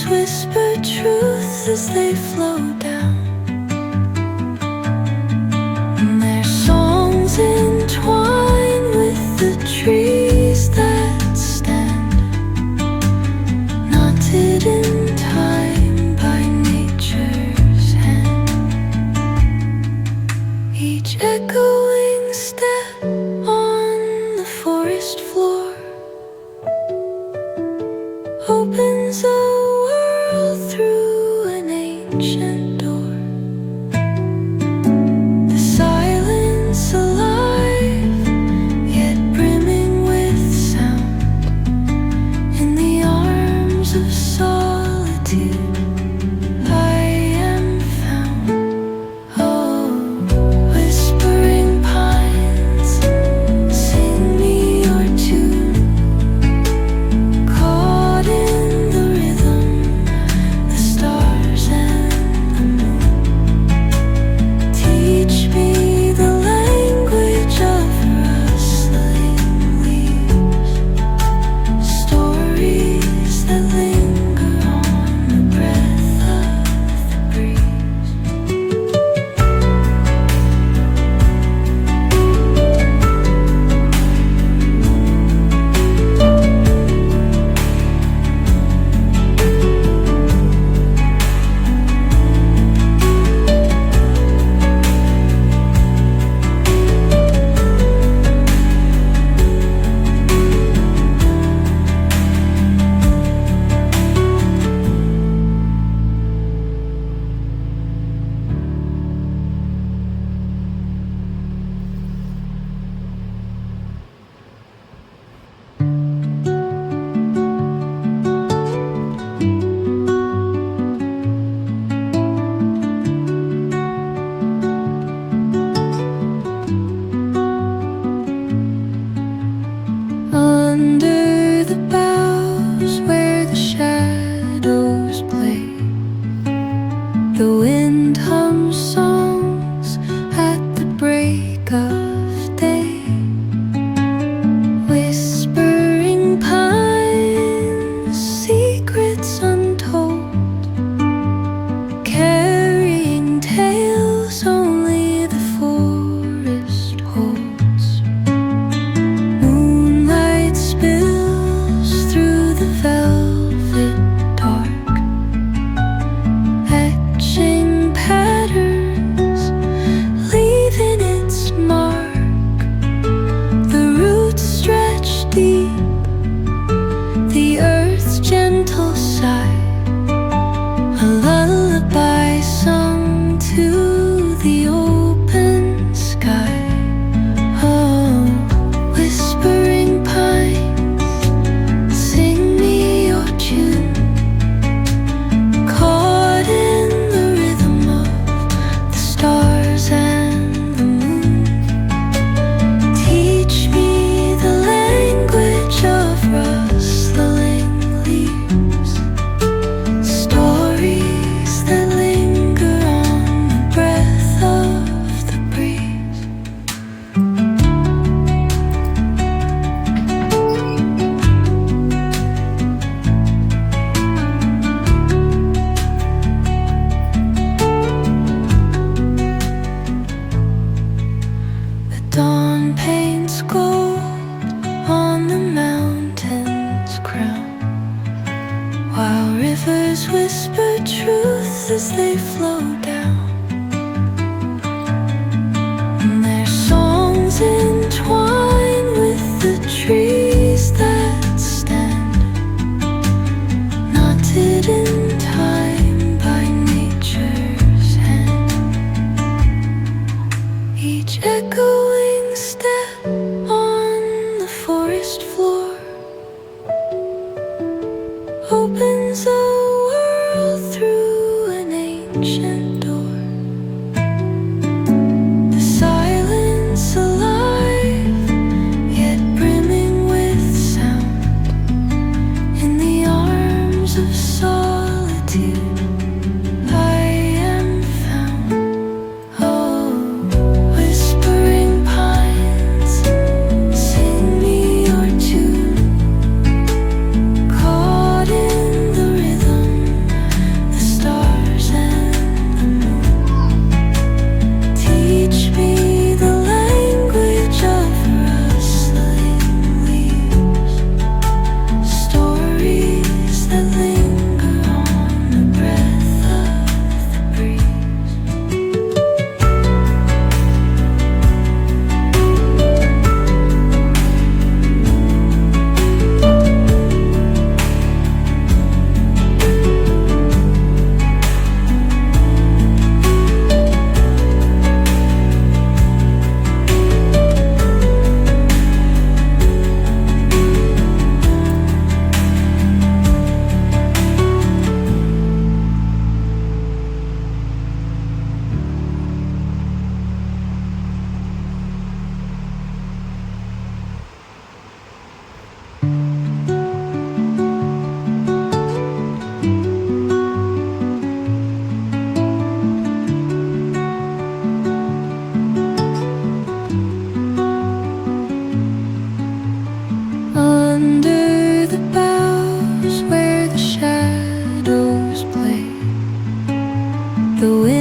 rivers whisper truths as they flow down, and their songs entwine with the trees that stand, knotted in time by nature's hand. Each echoing step on the forest floor opens a world through an ancient door. The silence alive, yet brimming with sound. In the arms of solitude I am found. Oh, whispering pines, sing me your tune. Caught in the rhythm, the stars and the moon. Teach me the language of rustling leaves, stories that linger on the breath of the breeze. Under the boughs where the shadows play, the wind hums songs at the break of day. Whispering pines, secrets untold, carrying tales only the forest holds. Moonlight spills through the velvet dark, etching patterns, leaving its mark. The roots stretch deep, the earth's gentle sigh, a lullaby sung to the open sky. Oh, whispering pines, sing me your tune. Caught in the rhythm of the stars and the moon. Teach me the language of rustling leaves, stories that linger on the breath of the breeze. The dawn paints gold on the mountain's crown, while rivers whisper truths as they flow down, and their songs entwine with the trees that stand, knotted in time by nature's hand. Each echoing step on the forest floor opens a world through an ancient door. The silence alive, yet brimming with sound. In the arms of solitude I am found. Oh, whispering pines, sing me your tune. Caught in the rhythm, the wind